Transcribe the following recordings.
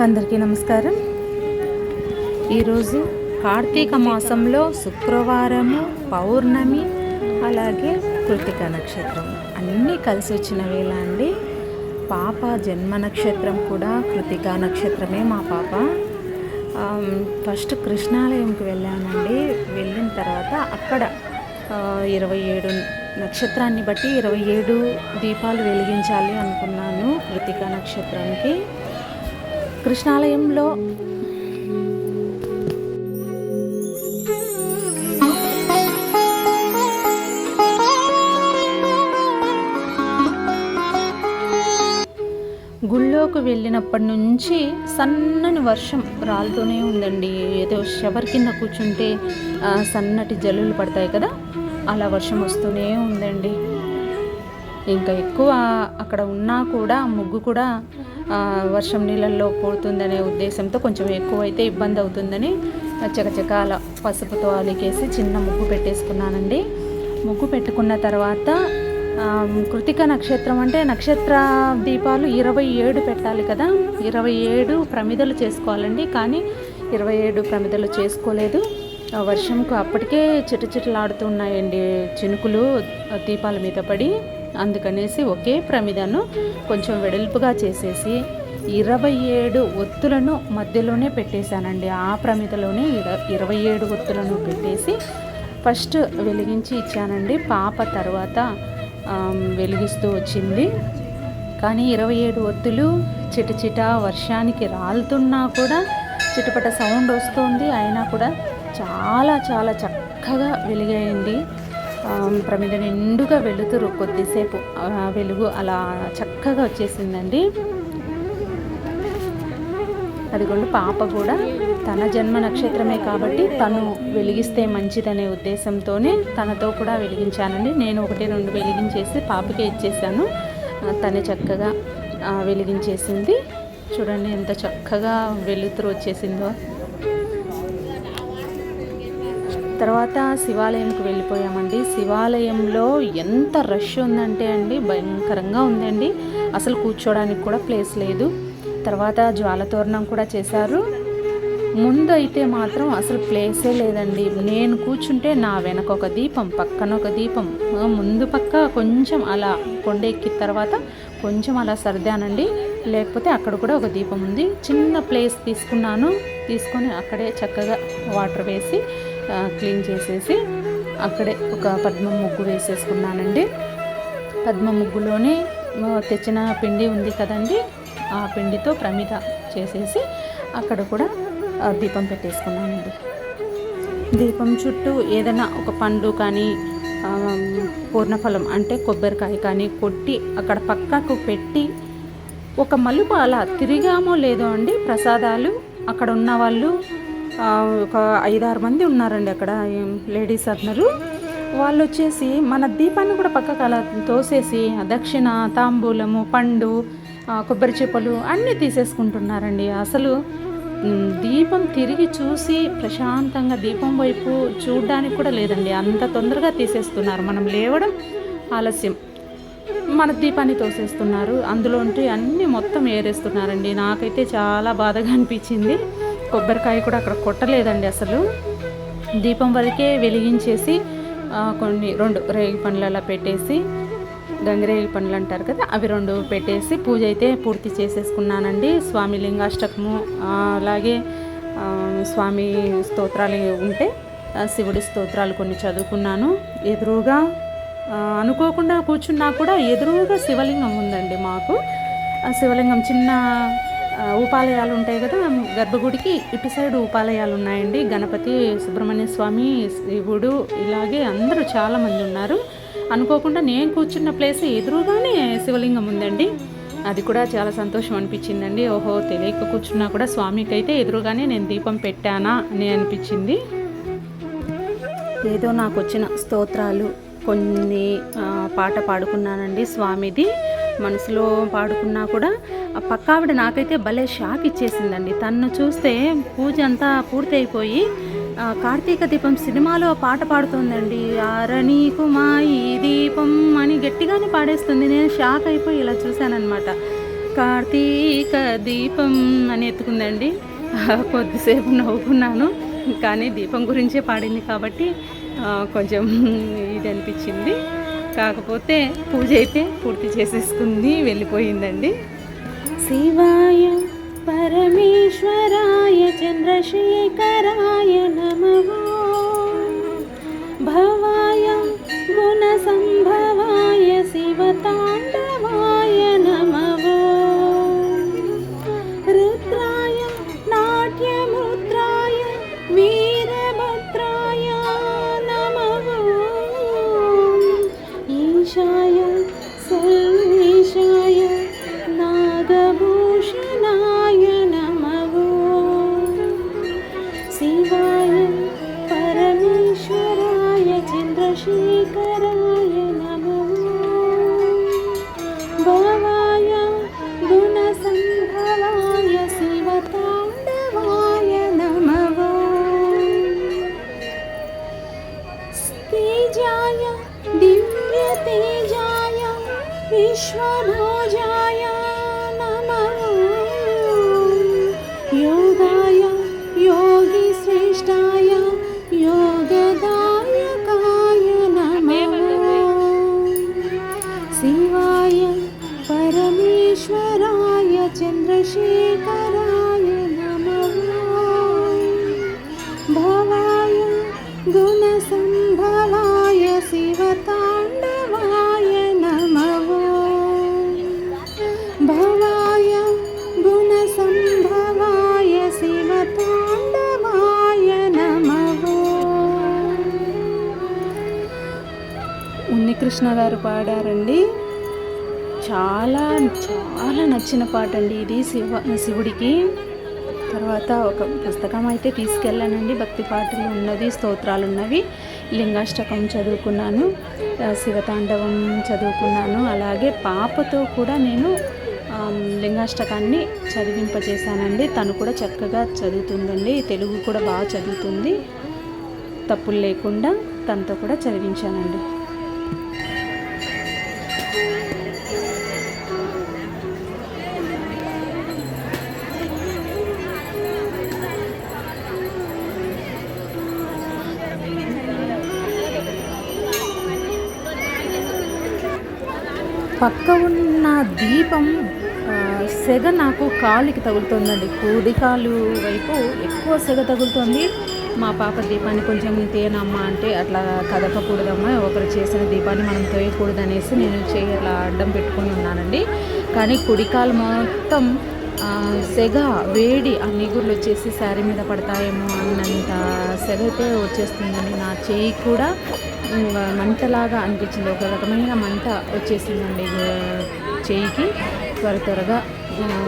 అందరికీ నమస్కారం. ఈరోజు కార్తీక మాసంలో శుక్రవారము, పౌర్ణమి, అలాగే కృతిక నక్షత్రం అన్నీ కలిసి వచ్చిన వేళ అండి. పాప జన్మ నక్షత్రం కూడా కృతికా నక్షత్రమే. మా పాప ఫస్ట్ కృష్ణాలయంకి వెళ్ళానండి. వెళ్ళిన తర్వాత అక్కడ 27 నక్షత్రాన్ని బట్టి 27 దీపాలు వెలిగించాలి అనుకున్నాను కృతికా నక్షత్రానికి. కృష్ణాలయంలో గుళ్ళోకి వెళ్ళినప్పటి నుంచి సన్నని వర్షం రాలుతూనే ఉందండి. ఏదో షవర్ కింద కూర్చుంటే సన్నటి జల్లులు పడతాయి కదా, అలా వర్షం వస్తూనే ఉందండి. ఇంకా ఎక్కువ అక్కడ ఉన్నా కూడా ముగ్గు కూడా వర్షం నీళ్ళల్లో పోతుందనే ఉద్దేశంతో కొంచెం ఎక్కువ అయితే ఇబ్బంది అవుతుందని చకచకాల పసుపుతో అలికేసి చిన్న ముగ్గు పెట్టేసుకున్నానండి. ముగ్గు పెట్టుకున్న తర్వాత కృతిక నక్షత్రం అంటే నక్షత్ర దీపాలు 27 పెట్టాలి కదా, 27 ప్రమిదలు చేసుకోవాలండి. కానీ 27 ప్రమిదలు చేసుకోలేదు. వర్షంకు అప్పటికే చిటచిటలాడుతున్నాయండి చినుకులు దీపాల మీద పడి. అందుకనేసి ఒకే ప్రమిదను కొంచెం వెడల్పుగా చేసేసి 27 ఒత్తులను మధ్యలోనే పెట్టేశానండి. ఆ ప్రమిదలోనే 27 ఒత్తులను పెట్టేసి ఫస్ట్ వెలిగించి ఇచ్చానండి. పాప తర్వాత వెలిగిస్తూ వచ్చింది. కానీ 27 ఒత్తులు చిటచిట వర్షానికి రాలుతున్నా కూడా చిటపట సౌండ్ వస్తుంది. అయినా కూడా చాలా చాలా చక్కగా వెలిగాయండి. ప్రమిద నిండుగా వెలుతురు కొద్దిసేపు వెలుగు అలా చక్కగా వచ్చేసిందండి. అదిగోండి పాప కూడా తన జన్మ నక్షత్రమే కాబట్టి తను వెలిగిస్తే మంచిదనే ఉద్దేశంతోనే తనతో కూడా వెలిగించానండి. నేను 1-2 వెలిగించేసి పాపకే ఇచ్చేసాను. తను చక్కగా వెలిగించేసింది. చూడండి ఎంత చక్కగా వెలుతురు వచ్చేసిందో. తర్వాత శివాలయంకి వెళ్ళిపోయామండి. శివాలయంలో ఎంత రష్ ఉందంటే అండి భయంకరంగా ఉందండి. అసలు కూర్చోడానికి కూడా ప్లేస్ లేదు. తర్వాత జ్వాలతోరణం కూడా చేశారు. ముందు అయితే మాత్రం అసలు ప్లేసే లేదండి. నేను కూర్చుంటే నా వెనక ఒక దీపం, పక్కన ఒక దీపం, ముందు పక్క కొంచెం అలా కొండెక్కిన తర్వాత కొంచెం అలా సర్దానండి. లేకపోతే అక్కడ కూడా ఒక దీపం ఉంది. చిన్న ప్లేస్ తీసుకొని అక్కడే చక్కగా వాటర్ వేసి క్లీన్ చేసేసి అక్కడే ఒక పద్మ ముగ్గు వేసేసుకున్నానండి. పద్మ ముగ్గులోనే తెచ్చిన పిండి ఉంది కదండి, ఆ పిండితో ప్రమిద చేసేసి అక్కడ కూడా దీపం పెట్టేసుకున్నానండి. దీపం చుట్టూ ఏదైనా ఒక పండు కానీ పూర్ణఫలం అంటే కొబ్బరికాయ కానీ కొట్టి అక్కడ పక్కకు పెట్టి ఒక మలుపు అలా తిరిగామో లేదో అండి. ప్రసాదాలు అక్కడ ఉన్న వాళ్ళు ఒక 5-6 మంది ఉన్నారండి అక్కడ లేడీస్ అందరూ. వాళ్ళు వచ్చేసి మన దీపాన్ని కూడా పక్కకు అలా తోసేసి దక్షిణ, తాంబూలము, పండు, కొబ్బరి చిప్పలు అన్నీ తీసేసుకుంటున్నారండి. అసలు దీపం తిరిగి చూసి ప్రశాంతంగా దీపం వైపు చూడడానికి కూడా లేదండి. అంత తొందరగా తీసేస్తున్నారు. మనం లేవడం ఆలస్యం, మన దీపాన్ని తోసేస్తున్నారు. అందులో ఉంటే అన్నీ మొత్తం ఏరేస్తున్నారండి. నాకైతే చాలా బాధగా అనిపించింది. కొబ్బరికాయ కూడా అక్కడ కొట్టలేదండి అసలు. దీపం వరకే వెలిగించేసి కొన్ని 2 రేగి పండ్లు అలా పెట్టేసి, గంగిరేగి పండ్లు అంటారు కదా, అవి 2 పెట్టేసి పూజ అయితే పూర్తి చేసేసుకున్నానండి. స్వామి లింగాష్టకము, అలాగే స్వామి స్తోత్రాలు ఉంటే శివుడి స్తోత్రాలు కొన్ని చదువుకున్నాను. ఎదురుగా అనుకోకుండా కూర్చున్నా కూడా ఎదురుగా శివలింగం ఉందండి మాకు. ఆ శివలింగం చిన్న ఉపాలయాలు ఉంటాయి కదా గర్భగుడికి, ఇటు సైడ్ ఉపాలయాలు ఉన్నాయండి. గణపతి, సుబ్రహ్మణ్య స్వామి, శివుడు ఇలాగే అందరూ చాలామంది ఉన్నారు. అనుకోకుండా నేను కూర్చున్న ప్లేస్ ఎదురుగానే శివలింగం ఉందండి. అది కూడా చాలా సంతోషం అనిపించిందండి. ఓహో, తెలియక కూర్చున్నా కూడా స్వామికి అయితే ఎదురుగానే నేను దీపం పెట్టానా అని అనిపించింది. ఏదో నాకు వచ్చిన స్తోత్రాలు కొన్ని పాట పాడుకున్నానండి స్వామిది. మనసులో పాడుకున్నా కూడా పక్క ఆవిడ నాకైతే భలే షాక్ ఇచ్చేసిందండి. తను చూస్తే పూజ అంతా పూర్తి అయిపోయి కార్తీక దీపం సినిమాలో పాట పాడుతుందండి. ఆరణీకు మా ఈ దీపం అని గట్టిగానే పాడేస్తుంది. నేను షాక్ అయిపోయి ఇలా చూశానన్నమాట. కార్తీక దీపం అని ఎత్తుకుందండి. కొద్దిసేపు నవ్వుకున్నాను, కానీ దీపం గురించే పాడింది కాబట్టి కొంచెం ఇది అనిపించింది. కాకపోతే పూజ అయితే పూర్తి చేసేసుకుంది, వెళ్ళిపోయిందండి. శివాయ పరమేశ్వరాయ చంద్రశేఖరాయ నమః, భవాయ గుణసంభవాయ శివతాండవాయ నమః, రుద్రాయ నాట్యముద్రాయ వీరభద్రాయ నమః, ఈశాయ సర్వేశాయ నాగభూషణాయ నమః, శివాయ పరమేశ్వరాయ చంద్రశేఖరాయ నమః, భవాయ గుణసంభవాయ శివతాండవాయ నమః, తేజాయ దివ్యతేజాయ విశ్వభోజాయ నమః, యోగాయ యోగిశ్రేష్ఠాయ యోగదాయకాయ నమః, శివాయ పరమేశ్వరాయ చంద్రశేఖరాయ నమః, భవాయ గుణసంభవాయ శివతాండవాయ నమః, భవాయ గుణసంభవాయ శివతాండవాయ నమః. ఉన్నికృష్ణ గారు పాడారండి. చాలా చాలా నచ్చిన పాట అండి ఇది శివుడికి. తర్వాత ఒక పుస్తకం అయితే తీసుకెళ్ళానండి, భక్తి పాటలు ఉన్నవి, స్తోత్రాలు ఉన్నవి, లింగాష్టకం చదువుకున్నాను, శివతాండవం చదువుకున్నాను. అలాగే పాపతో కూడా నేను లింగాష్టకాన్ని చదివింపచేశానండి. తను కూడా చక్కగా చదువుతుందండి, తెలుగు కూడా బాగా చదువుతుంది, తప్పులు లేకుండా తనతో కూడా చదివించానండి. పక్క ఉన్న దీపం సెగ నాకు కాలుకి తగులుతుందండి, కుడికాలు వైపు ఎక్కువ సెగ తగులుతుంది. మా పాప దీపాన్ని కొంచెం తేనమ్మా అంటే అట్లా కదపకూడదమ్మా, ఒకరు చేసిన దీపాన్ని మనం తోయకూడదు అనేసి నేను అలా అడ్డం పెట్టుకొని ఉన్నానండి. కానీ కుడికాలు మొత్తం సెగ వేడి, ఆ నిగుర్లు వచ్చేసి శారీ మీద పడతాయేమో అన్నంత సెగ అయితే వచ్చేస్తుందండి. నా చేయి కూడా మంటలాగా అనిపించింది, ఒక రకమైన మంట వచ్చేసిందండి చేయికి. త్వరగా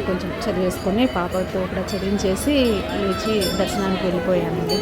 కొంచెం చదివేసుకొని పాపతో కూడా చదివించేసి లేచి దర్శనానికి వెళ్ళిపోయానండి.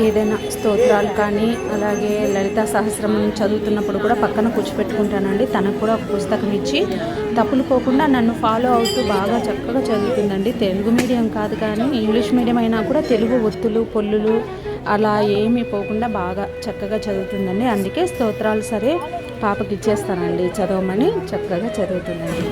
ఏదైనా స్తోత్రాలు కానీ అలాగే లలితా సహస్రం చదువుతున్నప్పుడు కూడా పక్కన కూర్చోపెట్టుకుంటానండి. తనకు కూడా ఒక పుస్తకం ఇచ్చి తప్పులు పోకుండా నన్ను ఫాలో అవుతూ బాగా చక్కగా చదువుతుందండి. తెలుగు మీడియం కాదు కానీ ఇంగ్లీష్ మీడియం అయినా కూడా తెలుగు ఒత్తులు పొల్లులు అలా ఏమీ పోకుండా బాగా చక్కగా చదువుతుందండి. అందుకే స్తోత్రాలు సరే పాపకి ఇచ్చేస్తానండి చదవమని, చక్కగా చదువుతుందండి.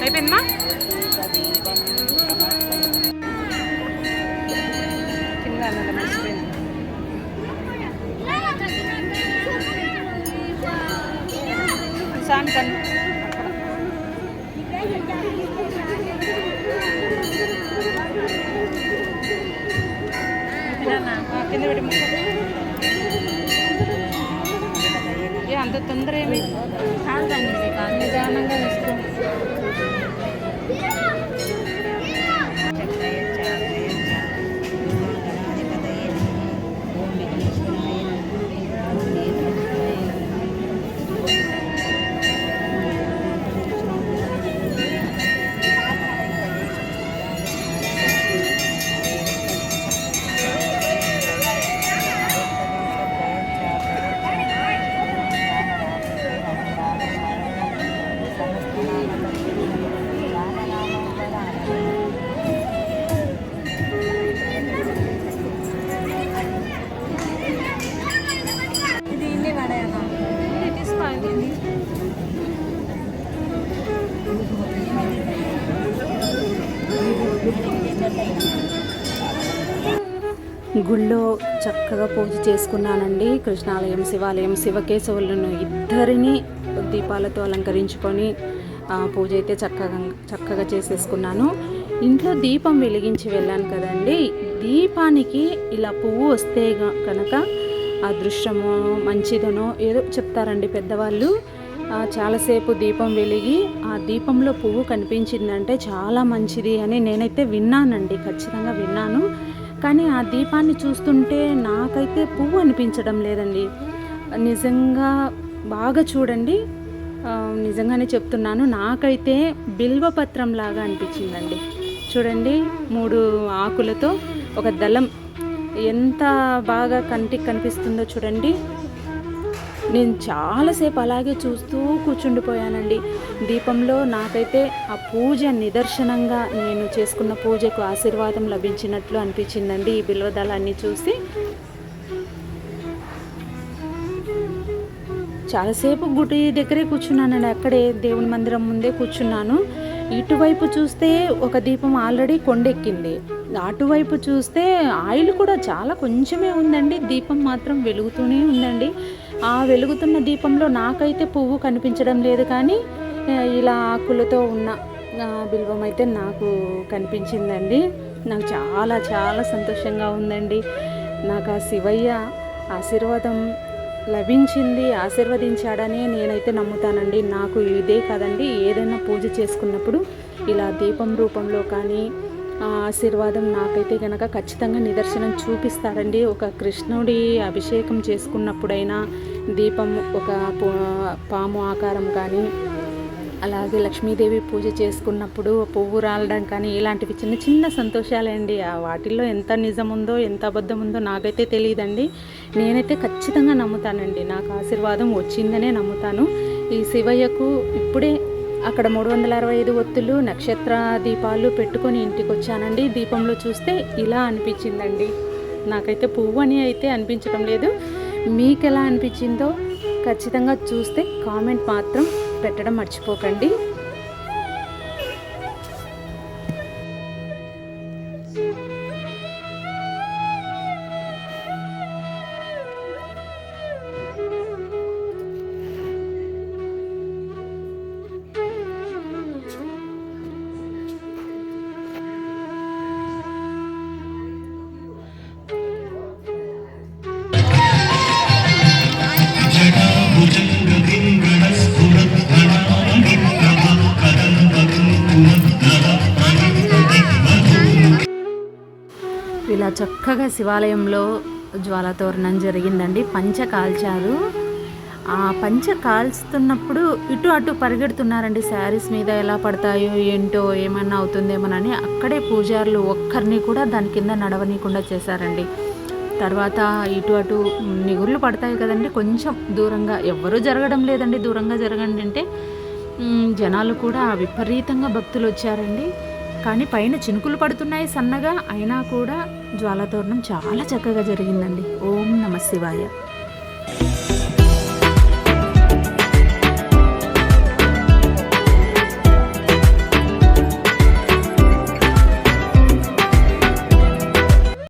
అయిపోయిందమ్మా. కింద సాయంత్రం కింద పెట్టి అంత తొందర ఏమి కాదండి, నిదానంగా వేసుకో. గుళ్ళో చక్కగా పూజ చేసుకున్నానండి. కృష్ణాలయం, శివాలయం, శివకేశవులను ఇద్దరిని దీపాలతో అలంకరించుకొని పూజ అయితే చక్కగా చేసేసుకున్నాను. ఇంట్లో దీపం వెలిగించి వెళ్ళాను కదండి. దీపానికి ఇలా పువ్వు వస్తే కనుక అదృష్టమో మంచిదనో ఏదో చెప్తారండి పెద్దవాళ్ళు. చాలాసేపు దీపం వెలిగి ఆ దీపంలో పువ్వు కనిపించిందంటే చాలా మంచిది అని నేనైతే విన్నానండి, ఖచ్చితంగా విన్నాను. కానీ ఆ దీపాన్ని చూస్తుంటే నాకైతే పువ్వు అనిపించడం లేదండి. నిజంగా బాగా చూడండి, నిజంగానే చెప్తున్నాను, నాకైతే బిల్వపత్రం లాగా అనిపించిందండి. చూడండి, 3 ఆకులతో ఒక దళం ఎంత బాగా కంటికి కనిపిస్తుందో చూడండి. నేను చాలాసేపు అలాగే చూస్తూ కూర్చుండిపోయానండి. దీపంలో నాకైతే ఆ పూజ నిదర్శనంగా నేను చేసుకున్న పూజకు ఆశీర్వాదం లభించినట్లు అనిపించిందండి ఈ బిల్వదళాన్ని చూసి. చాలాసేపు గుడి దగ్గరే కూర్చున్నానండి, అక్కడే దేవుని మందిరం ముందే కూర్చున్నాను. ఇటువైపు చూస్తే ఒక దీపం ఆల్రెడీ కొండెక్కింది, అటువైపు చూస్తే ఆయిల్ కూడా చాలా కొంచెమే ఉందండి, దీపం మాత్రం వెలుగుతూనే ఉందండి. ఆ వెలుగుతున్న దీపంలో నాకైతే పువ్వు కనిపించడం లేదు, కానీ ఇలా ఆకులతో ఉన్న బిల్వం అయితే నాకు కనిపించిందండి. నాకు చాలా చాలా సంతోషంగా ఉందండి. నాకు ఆ శివయ్య ఆశీర్వాదం లభించింది, ఆశీర్వదించాడని నేనైతే నమ్ముతానండి. నాకు ఇదే కాదండి, ఏదైనా పూజ చేసుకున్నప్పుడు ఇలా దీపం రూపంలో కానీ ఆశీర్వాదం నాకైతే కనుక ఖచ్చితంగా నిదర్శనం చూపిస్తాడండి. ఒక కృష్ణుడి అభిషేకం చేసుకున్నప్పుడైనా దీపం ఒక పాము ఆకారం కానీ, అలాగే లక్ష్మీదేవి పూజ చేసుకున్నప్పుడు పువ్వు రాలడం కానీ, ఇలాంటివి చిన్న చిన్న సంతోషాలండి. వాటిల్లో ఎంత నిజం ఉందో ఎంత అబద్ధం ఉందో నాకైతే తెలియదండి. నేనైతే ఖచ్చితంగా నమ్ముతానండి, నాకు ఆశీర్వాదం వచ్చిందనే నమ్ముతాను. ఈ శివయ్యకు ఇప్పుడే అక్కడ 365 ఒత్తులు నక్షత్ర దీపాలు పెట్టుకొని ఇంటికి వచ్చానండి. దీపంలో చూస్తే ఇలా అనిపించిందండి. నాకైతే పువ్వు అని అయితే అనిపించడం లేదు. మీకు ఎలా అనిపించిందో ఖచ్చితంగా చూస్తే కామెంట్ మాత్రం పెట్టడం మర్చిపోకండి. ఇలా చక్కగా శివాలయంలో జ్వాలతోరణం జరిగిందండి. పంచ కాల్చారు. ఆ పంచ కాల్చుతున్నప్పుడు ఇటు అటు పరిగెడుతున్నారండి. శారీస్ మీద ఎలా పడతాయో ఏంటో, ఏమన్నా అవుతుందేమోనని అక్కడే పూజారులు ఒక్కరిని కూడా దాని కింద నడవనీయకుండా చేశారండి. తర్వాత ఇటు అటు నిగుర్లు పడతాయి కదండి, కొంచెం దూరంగా, ఎవ్వరూ జరగడం లేదండి, దూరంగా జరగండి అంటే జనాలు కూడా విపరీతంగా భక్తులు వచ్చారండి. కానీ పైన చినుకులు పడుతున్నాయి సన్నగా, అయినా కూడా జ్వాలతోరణం చాలా చక్కగా జరిగిందండి. ఓం నమః శివాయ.